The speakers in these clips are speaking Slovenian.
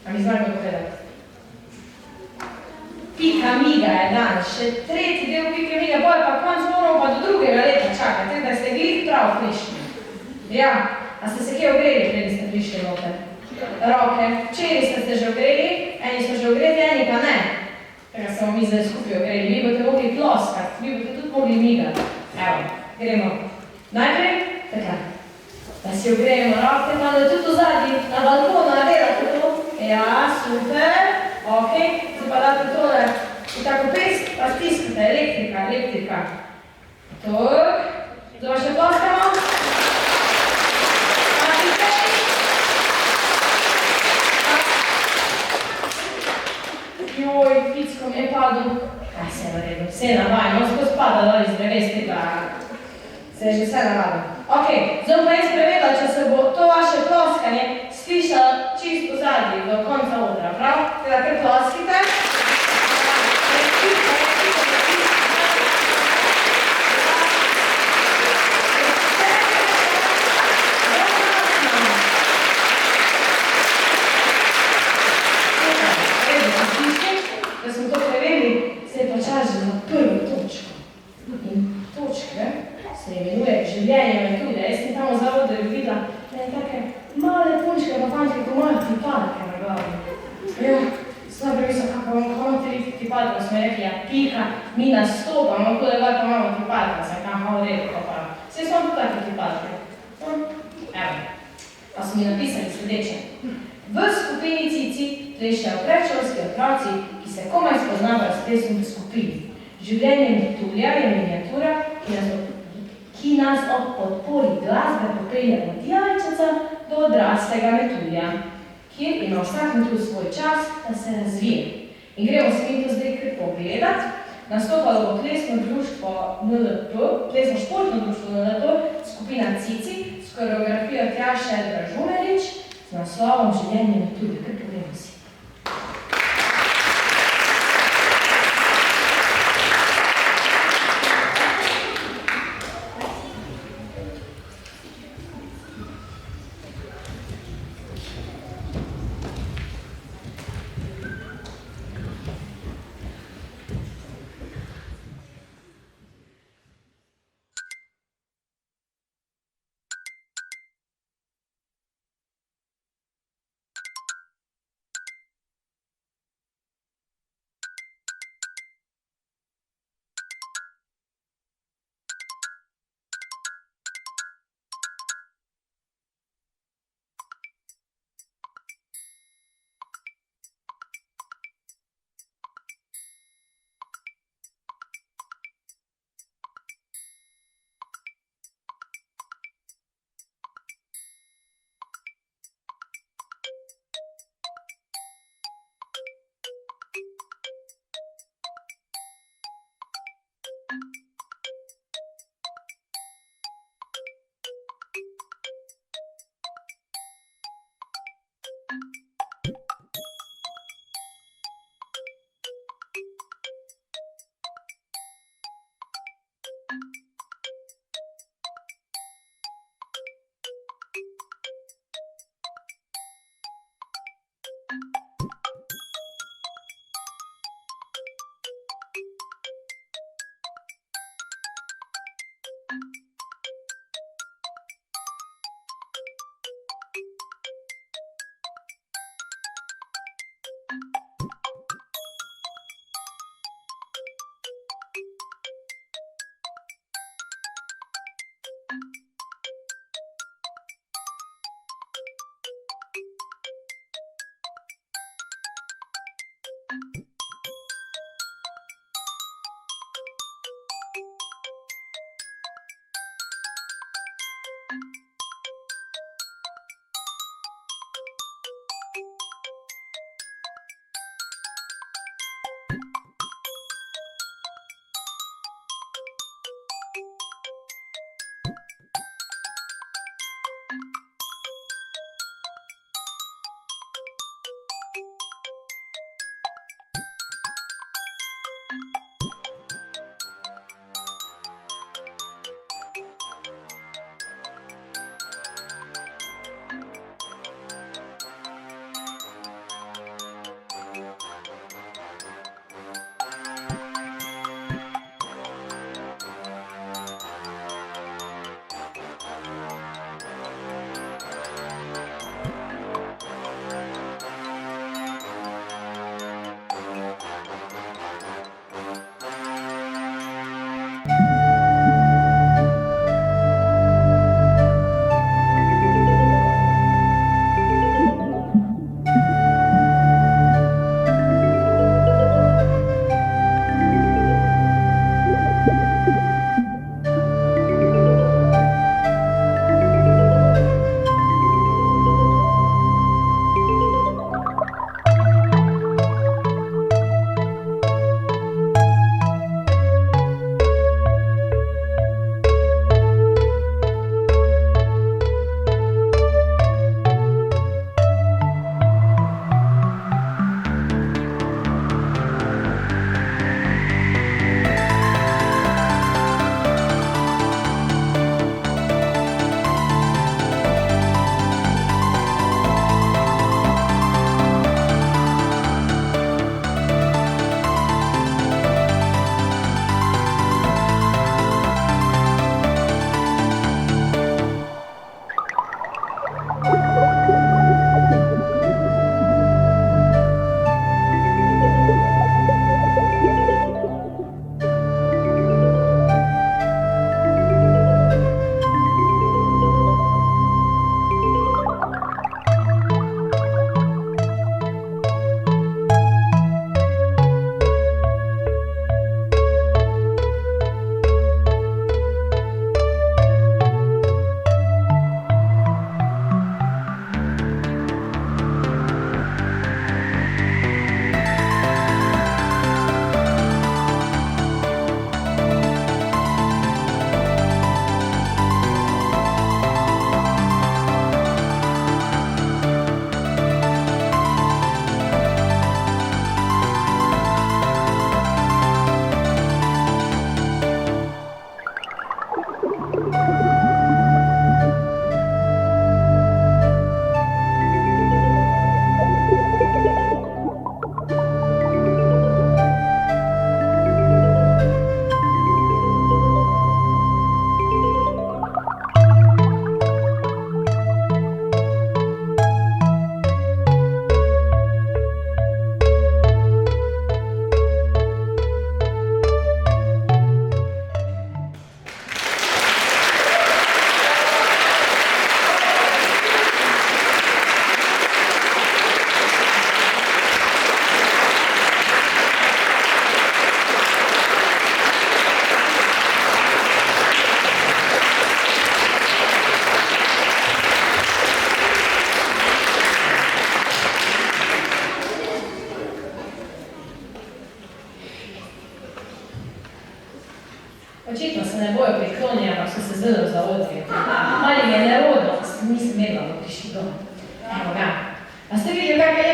A mi znamo povedati? Pika miga je danes, še tretji del pike miga, bolj pa konc moramo pa do drugega leta čakati, da ste glih prav prišli. Ja, a ste se kje ogreli, preden ste prišli roke? Roke, včeraj ste se že ogreli, eni smo že ogreli, eni pa ne. Tega smo mi zdaj skupaj ogreli, vi boste mogli ploskati, vi boste tudi mogli migati. Evo, gremo. Najprej, takrat, da si ogrejemo roke, tam da tudi v zadnji, na balkonu, nadelate to. Ja, super, ok, zdaj pa date tole v tako pest, pa stiskate, elektrika, elektrika. Tuk, zdaj pa še ploskamo. Joj, picko mi je padel. Aj, se je v redu, vse navajno, skozi pada dol iz dreves tega. Se je že vse navadil. Ok, zdaj pa jaz prevedla, če se bo to vaše ploskanje slišalo čisto zadnji, do konca odra, prav? Teda kar ploskite. Da smo to prevedli, se je pa čas že na prvo točko. In točke se imenuje življenje metode. Jaz sem tam v zavodu videla, da je take male punčke, pa fantke, ko imajo tipalke na glavi. Ja, sem premisla, kako imamo tipalke, pa smo rekli, ja, pika, mi nastopamo, tako da pa imamo tipalke, sem kam malo redo, pa vse smo tudi take tipalke. Evo, pa so mi napisali sledeče. V skupini Cici trešajo predšolski otroci, ki se komaj spoznavajo s plesom v skupini. Življenje Metulja je miniatura, ki nas ob podpori glasbe popelje od jajčeca do odrastega Metulja, kjer ima vsak Metulj svoj čas, da se razvije. In gremo se mi to zdaj kar pogledat. Nastopalo bo plesno društvo NLP, plesno športno društvo NLP, skupina Cici, s koreografijo Tjaše Dražumelič, z naslovom Življenje Metulja, kar povemo si.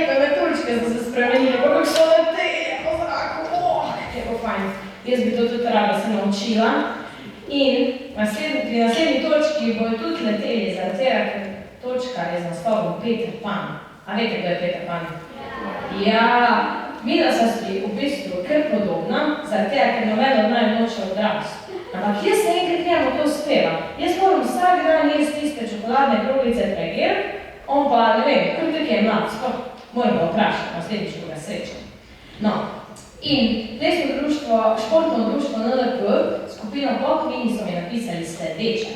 rekel, metuljčke so se spremenili, pa kako so leteli po zraku, je bilo fajn. Jaz bi to tudi rada se naučila. In pri naslednji točki bojo tudi leteli, zaradi tega, ker točka je z naslovom Peter Pan. A veste, kdo je Peter Pan? Ja, videla sva si v bistvu kar podobna, zaradi tega, ker noben od naju noče odrasti. Ampak jaz se enkrat njemu to uspeva. Jaz moram vsak dan jesti tiste čokoladne kroglice pregir, on pa, ne vem, kar tukaj je mlad, sploh moram ga vprašati, naslednjič, ko ga srečam. No, in plesno društvo, športno društvo NLP, skupino Pop Mini so mi napisali sledeče.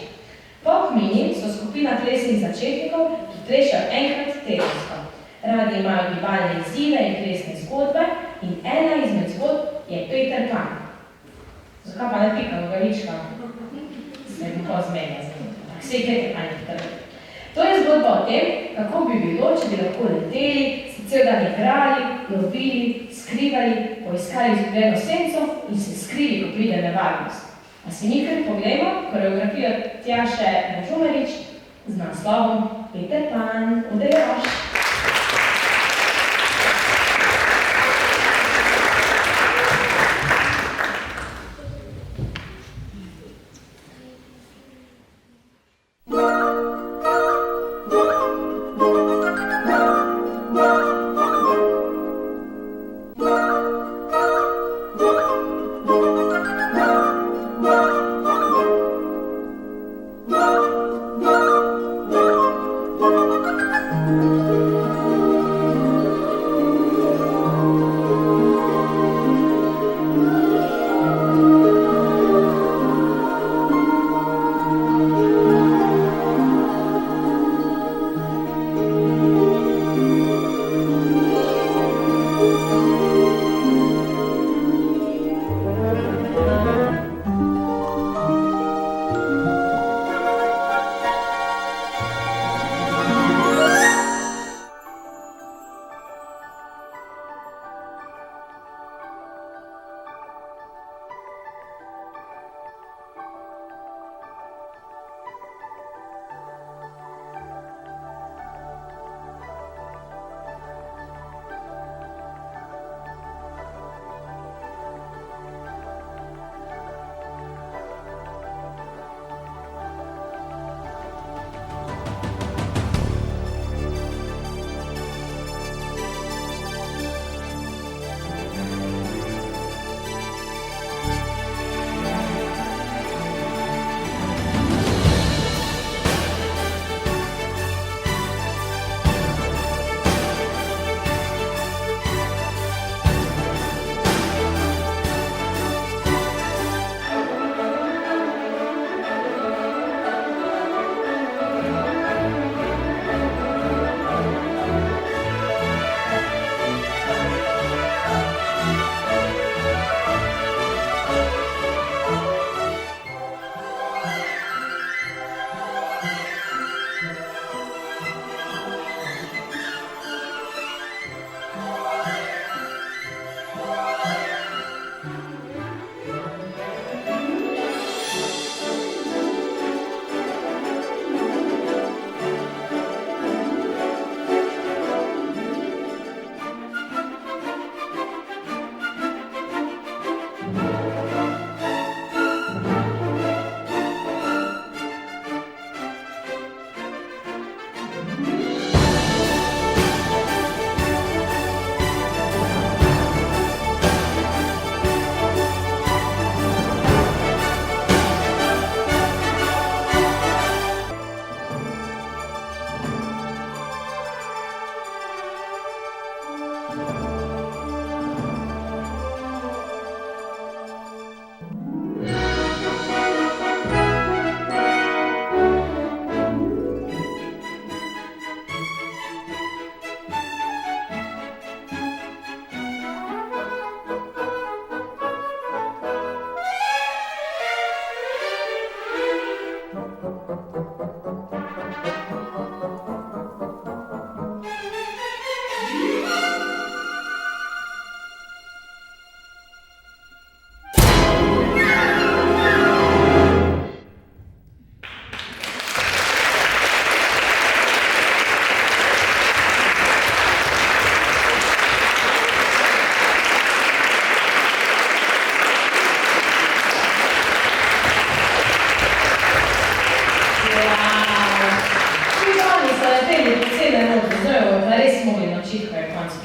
Pop Mini so skupina plesnih začetnikov, ki plešajo enkrat tedensko. Radi imajo gibalne izzive in plesne zgodbe in ena izmed zgodb je Peter Pan. Zakaj pa ne pika nogavička? Se bi pa zmenja z njim. Vse Peter Pan je prvi. To je zgodba o tem, kako bi bilo, če bi lahko leteli, se cel dan igrali, lovili, skrivali, poiskali izgubljeno senco in se skrili, ko pride nevarnost. A si mi kar poglejmo koreografijo Tjaše Žumerič z naslovom Peter Pan, udelevaš.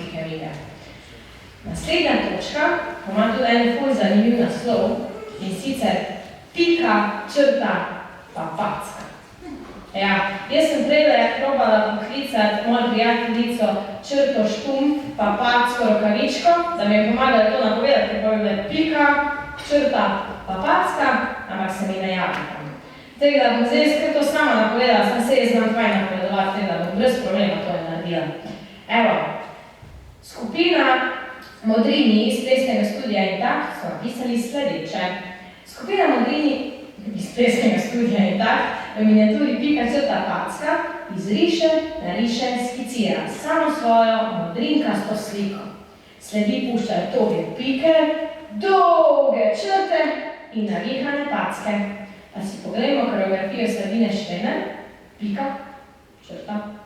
slike videa. Naslednja točka, pa ima tudi en ful zanimiv naslov, in sicer pika, črta, pa packa. Ja, jaz sem prejle probala poklicati mojo prijateljico črto štumf, pa packo rokavičko, da mi je pomagala to napovedati, ker pa bi bile pika, črta, pa packa, ampak se mi ne javi tam. Tako da bom zdaj skrat to sama napovedala, sem se jaz znam fajn napovedovati, tako da bom brez problema to je naredila. Evo, skupina Modrini iz plesnega studija Intakt so napisali sledeče. Skupina Modrini iz plesnega studija Intakt v miniaturi pika, črta, packa izriše, nariše, skicira samo svojo modrinkasto sliko. Sledi puščajo toge pike, dolge črte in navihane packe. Pa si pogledamo koreografijo Sabine Štener, pika, črta, packa.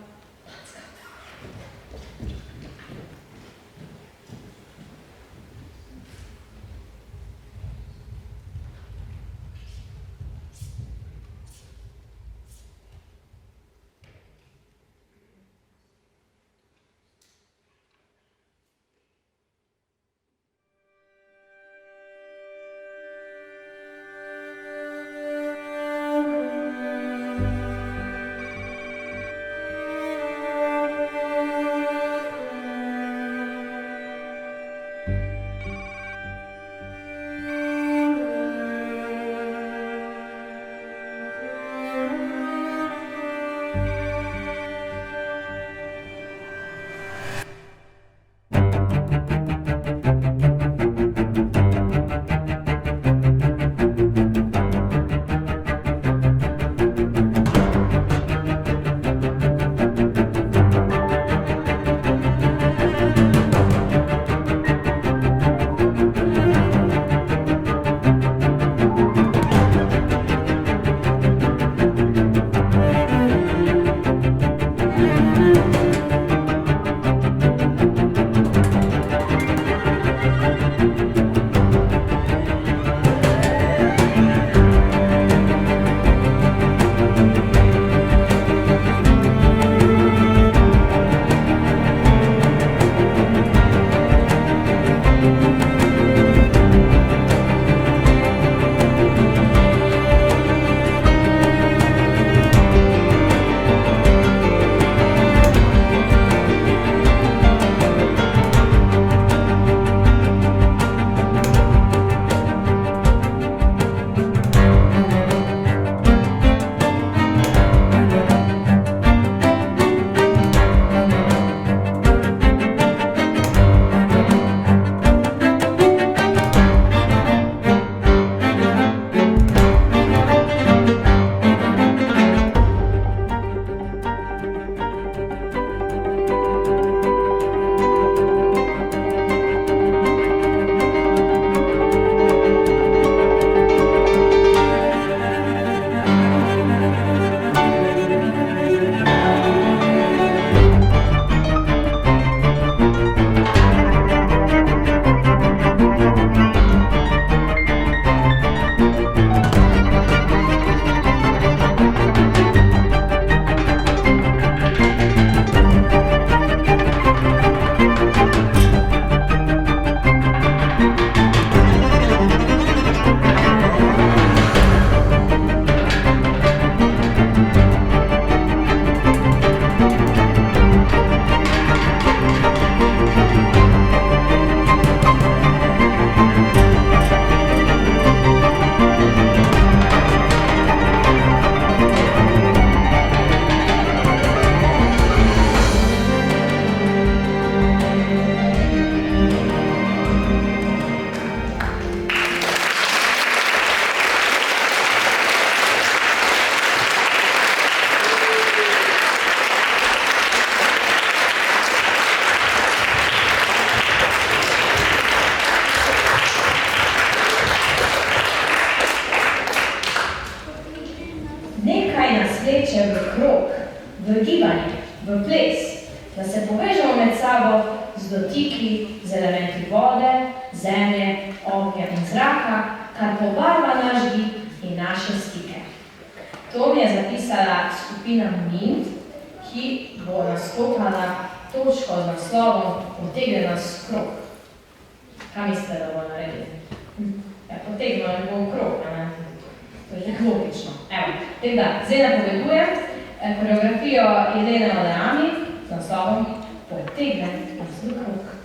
vleče v krog, v gibanje, v ples, da se povežemo med sabo z dotiki, z elementi vode, zemlje, ognja in zraka, kar pobarva naš gib in naše stike. To mi je zapisala skupina Mint, ki bo nastopala točko z naslovom Potegne nas krog. Kaj mislite, da bomo naredili? Ja, potegnili bomo krog, ne? To je že logično. Evo, tako da, zdaj napovedujem koreografijo Jelene Valderami z naslovom Potegne nas krog.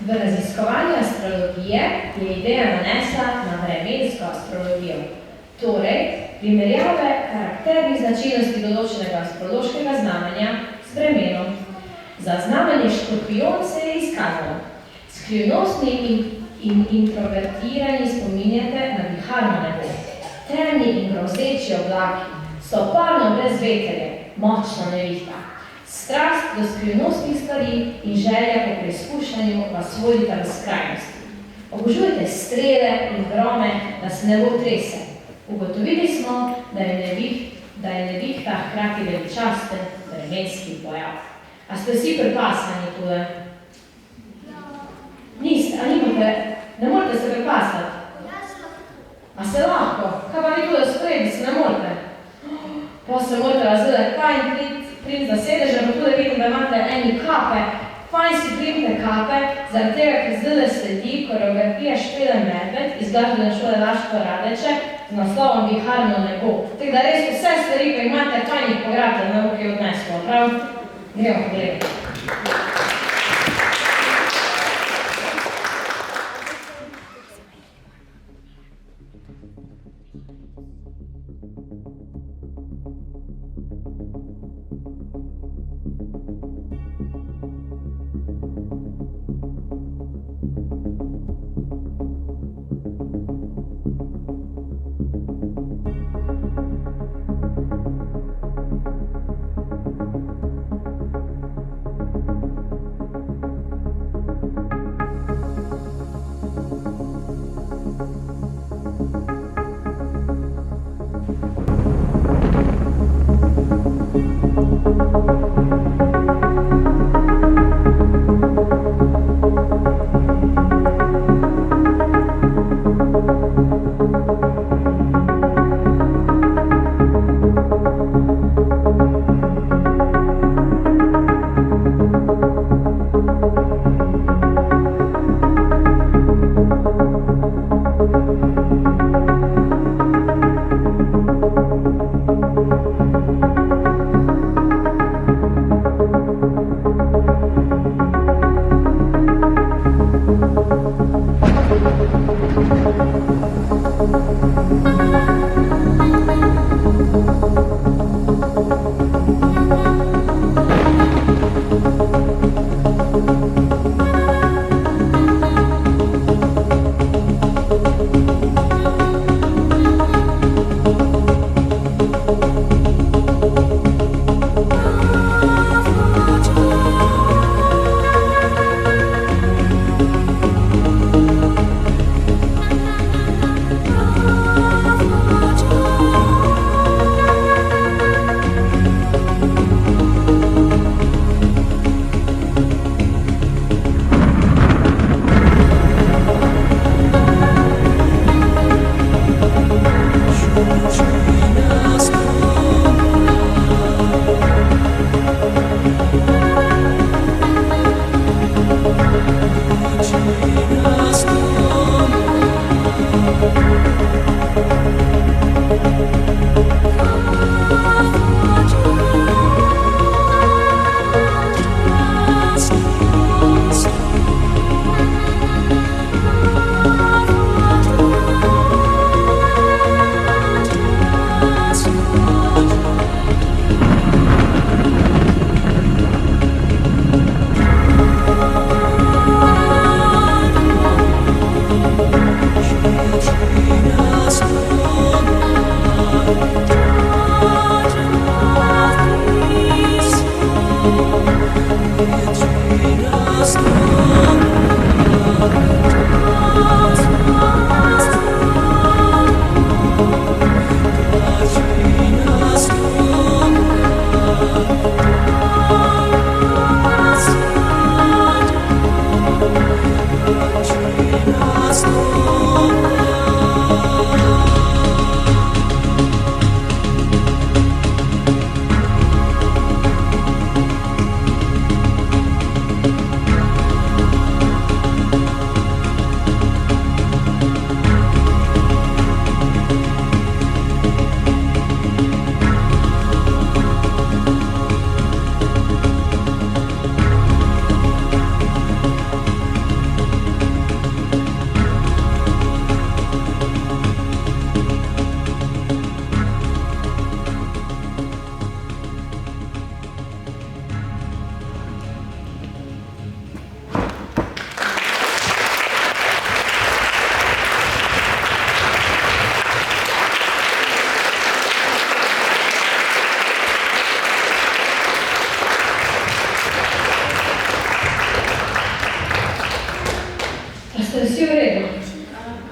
V raziskovanju astrologije je ideja nanesla na vremensko astrologijo, torej primerjave karakternih značilnosti določenega astrološkega znamenja s vremenom. Za znamenje Škorpijon se je izkazalo. Skrivnostni in introvertirani spominjate na viharno nebo. Temni in grozeči oblaki, soparno brezvetelje, močna nevihta. Strast do skrivnostnih stvari in želja po preizkušanju vas vodita v skrajnosti. Obožujete strele in grome, da se ne bo trese. Ugotovili smo, da je nevihta hkrati veličasten vremenski pojav. A ste vsi pripasani tule? Niste, a nimate, ne morate se pripasati? A se lahko? Kaj pa vi tule spredi, se ne morate? Pa se morate razvedeti, kaj prim za sedeže, pa tudi vidim, da imate eni kape. Fajn si primite kape, zaradi tega, ker zdaj sledi koreografija Špele Medved iz glasbene šole Laško Radeče z naslovom Viharno nebo. Tako da res vse stvari, ko imate, fajn jih pograbite na roke odneslo, prav? Gremo pogledati.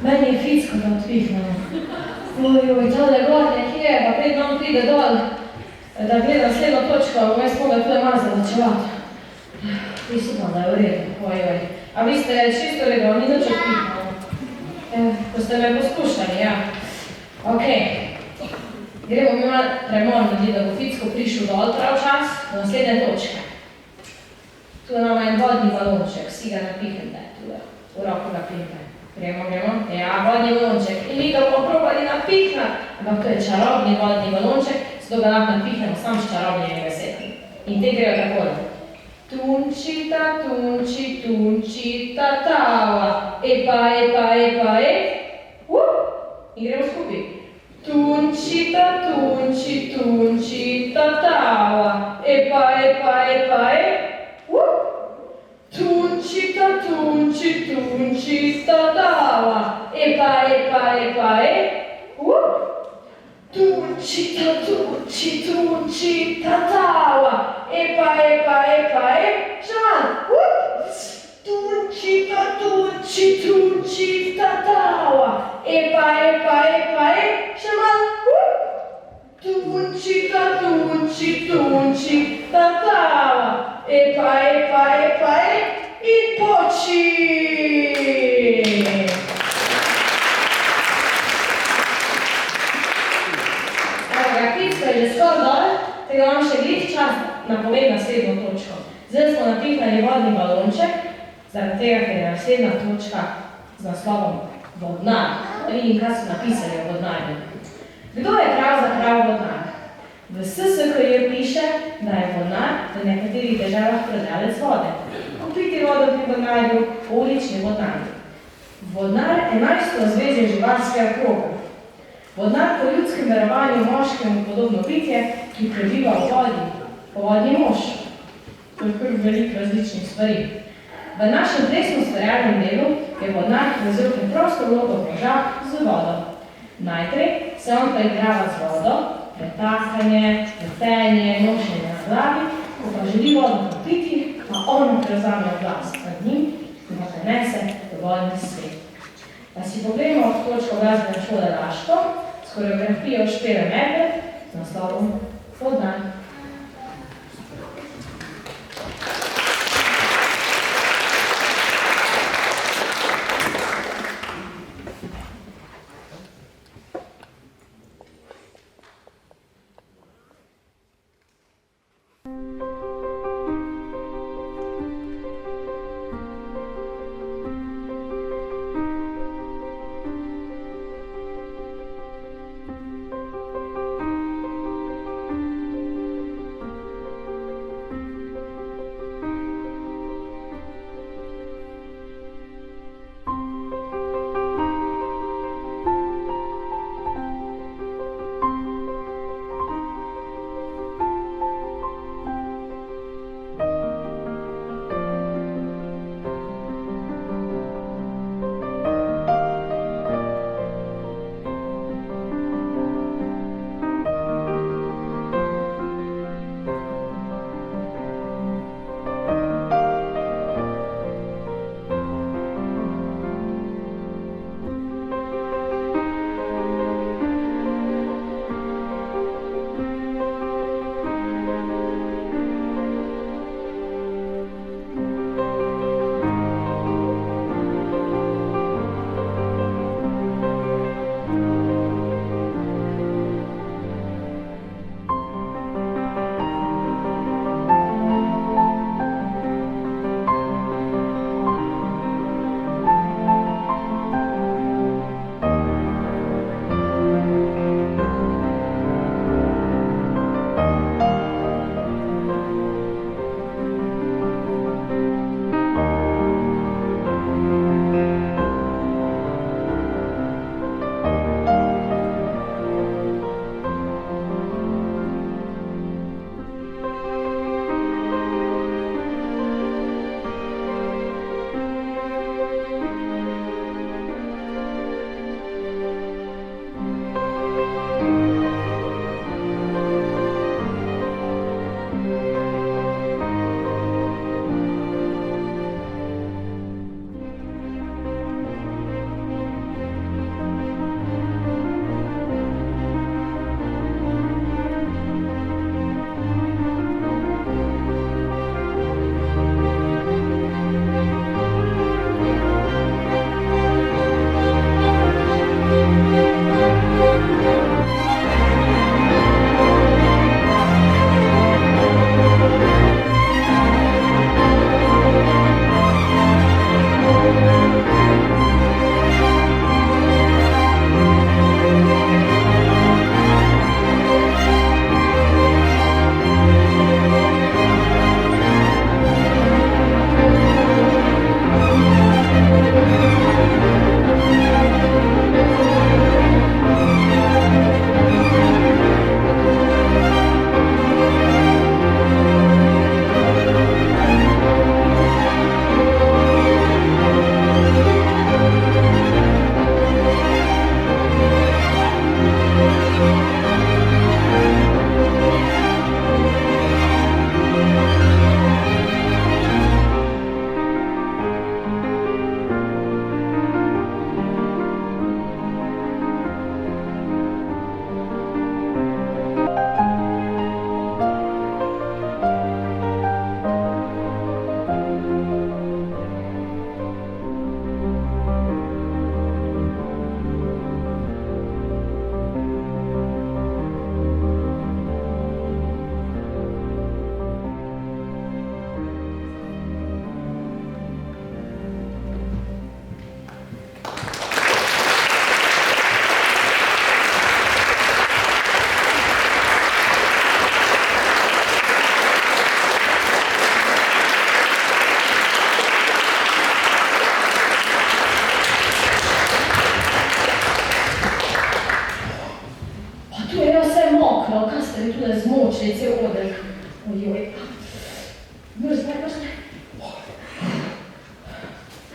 Meni je ficko, da odpihnemo. Ojoj, tole gornje, kje je, pa pred nam pride dol, da gledam sledno točko, vmes moga tule malo zalačevati. Tis upam, da je v redu, ojoj. A vi ste čisto redo, ni nič odpihnemo. Ko ste me poskušali, ja. Okej. Gremo mi malo premor narediti, da bo ficko prišel dol prav čas do naslednje točke. Tu imamo en vodni balonček, vsi ga napihnete, tule, v roko ga pijete. Gremo. Ja, vodni balonček. In mi ga bomo probali napihnati. Ampak to je čarobni vodni balonček, zato ga lahko napihnemo sam s čarobnimi besedami. In te grejo takole. Tunčita, tava. Epa, e. In gremo skupaj. Tunčita, tava. Epa, e. Tunčita, tava. Epa, e. Tunčita, tava. Epa, e. Še malo. Tunčita, tava. Epa, e. Še malo. Tunčita, tava. Epa, e. In poči! Ficko je že skoro dol, tega vam še glih čas napoved naslednjo točko. Zdaj smo napihnali vodni balonček, zaradi tega, ker je naslednja točka z naslovom Vodnar. Da vidim, kaj so napisali o vodnarju. Kdo je pravzaprav vodnar? V SSKJ piše, da je vodnar v nekaterih državah prodajalec vode. Piti vodo pri vodnarju, poulični vodnar. Vodnar 11. razvezje živalskega kroga. Vodnar po ljudskem verovanju moškemu podobno bitje, ki prebiva v vodi, povodni mož. To je kar veliko različnih stvari. V našem plesno-stvarjalnem delu je vodnar prevzel preprosto vlogo moža z vodo. Najprej se on preigrava z vodo, pretakanje, letenje, nošenje na glavi, ko pa želi vodo popiti, pa on prevzame oblast nad njim in ga prenese v vodni svet. Da si pogledamo točko glasbene šole Laško s koreografijo Špele Medved z naslovom Vodnar.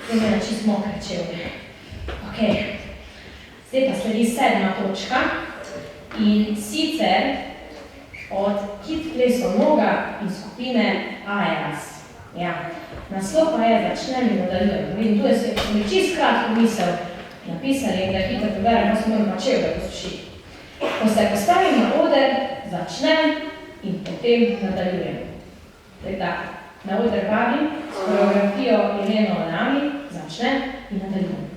Zdaj imela čisto mokre čevlje. Ok, zdaj pa sledi 7. točka in sicer od Kid Plesonoga in skupine Aeras. Ja, naslov pa je Začnem in nadaljujem. Vidim, tu je čisto kratko misel napisali in da hitro preberem, pa se moram pa čevlje posušiti. Ko se postavim na oder, začnem in potem nadaljujem. Tako na oder vabim s koreografijo Jeleno Nami, začnem in nadaljujem.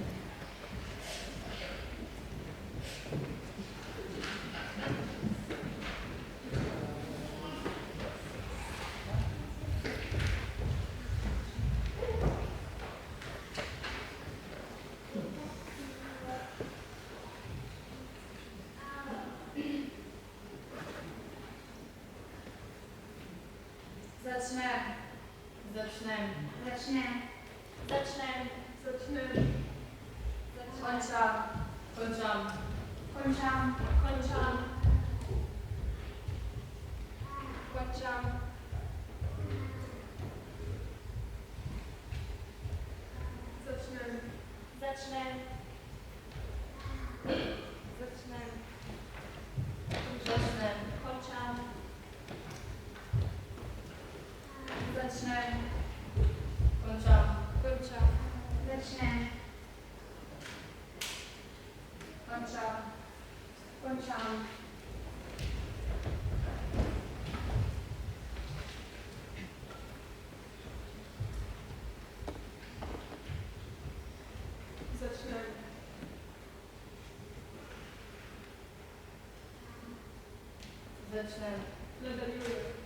Začnem. Nadaljujem.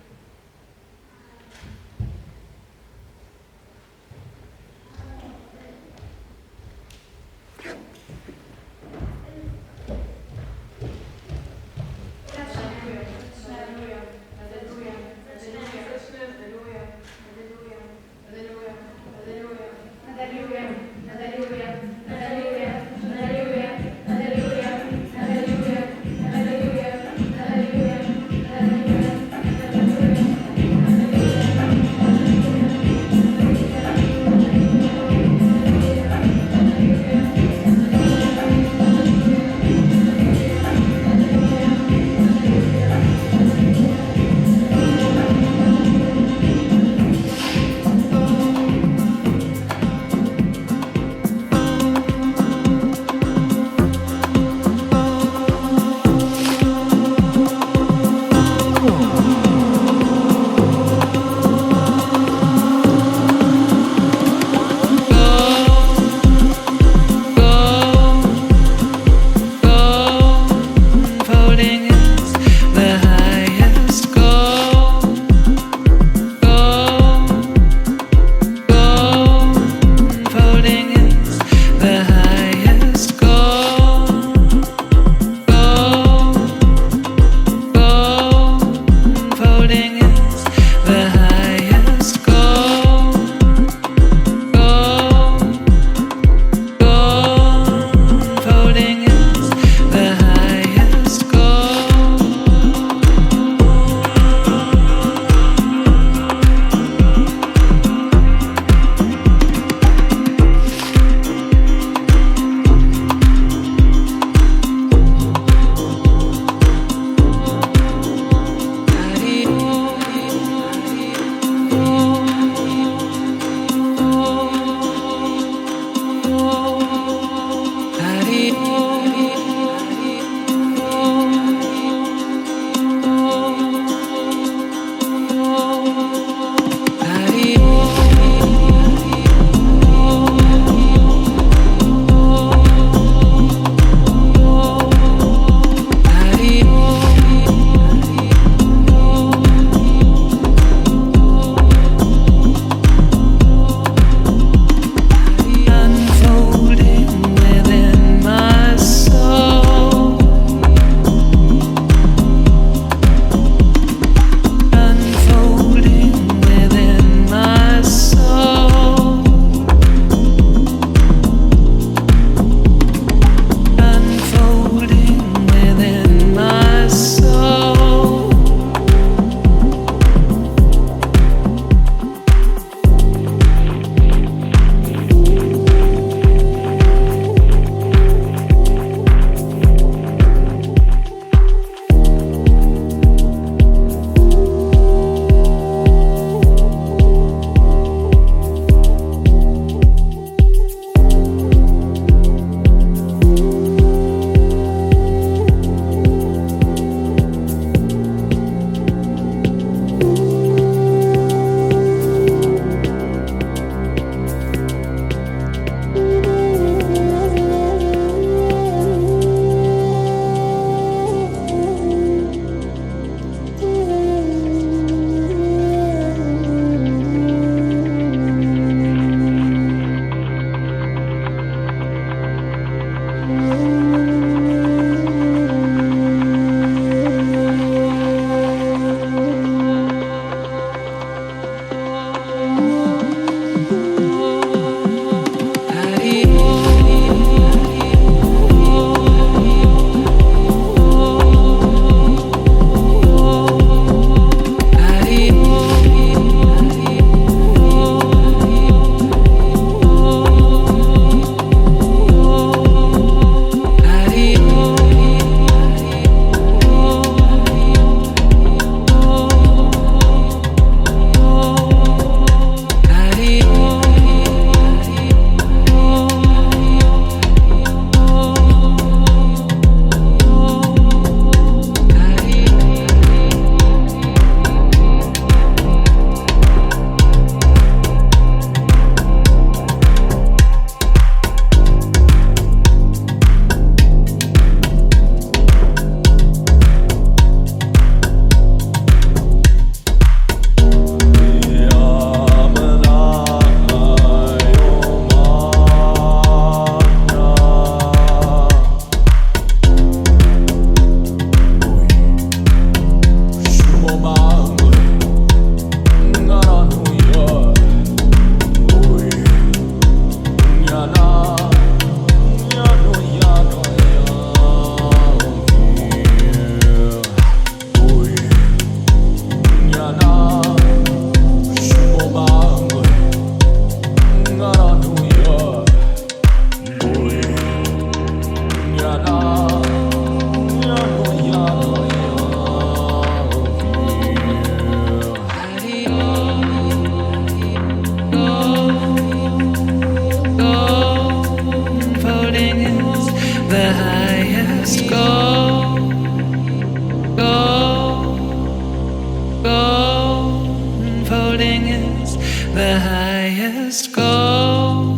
the highest goal.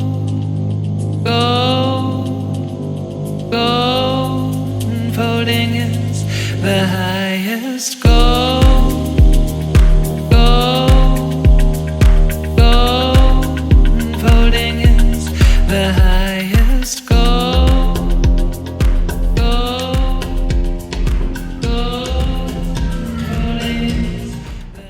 Unfolding is the highest goal. Unfolding is the highest goal. Unfolding is the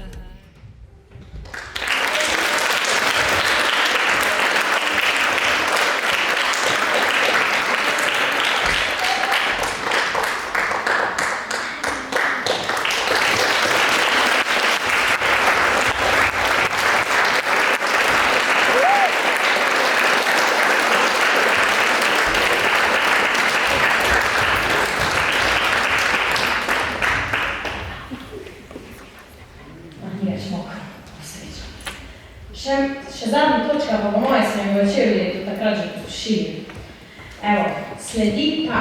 Ni več mokro, sreča. Še zadnja točka, pa po moje smo jo večer do takrat že posušili. Evo, sledi pa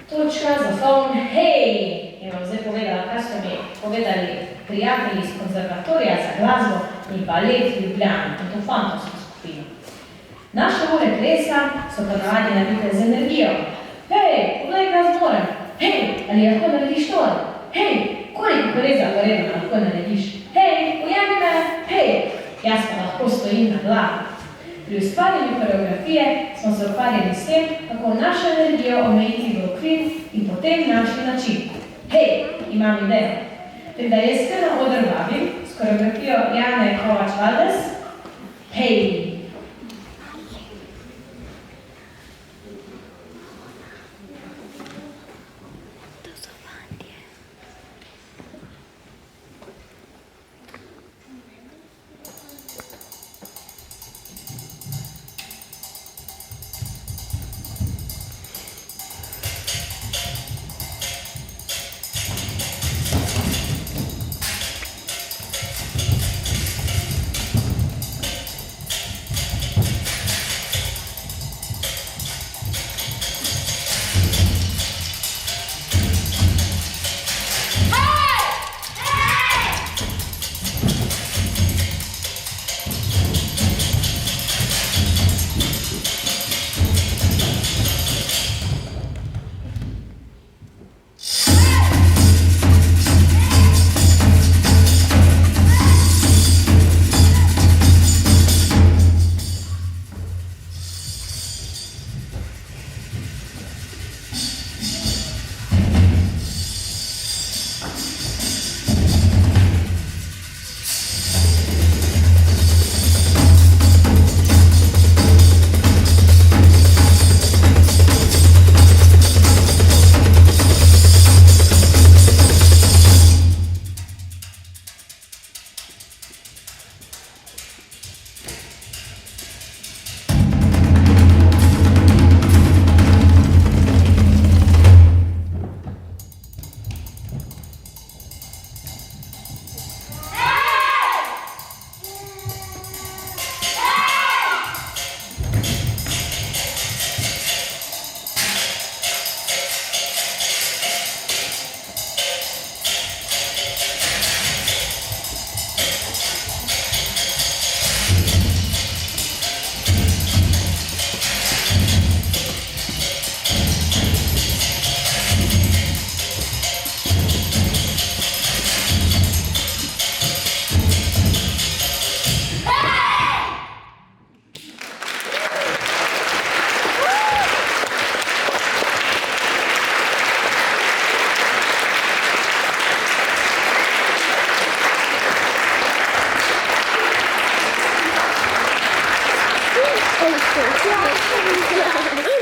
točka za phone hej. In vam zdaj povedala, kar so mi povedali prijatelji iz konzervatorija za glasbo in balet v Ljubljani, in to fantovsko skupino. Naše ure plesa so pa navadi nabite z energijo. Hej, poglej, kaj zmorem. Hej, ali lahko narediš to? Hej, koliko koreza poredno lahko narediš? Hej, ujavi me, hej, jaz pa lahko stojim na glavi. Pri ustvarjanju koreografije smo se ukvarjali s tem, kako našo energijo omejiti v okvir in potem našli način. Hej, imam idejo. Tako da jaz kar na oder vabim s koreografijo Jane Kovač-Valdes. Hej! Oh,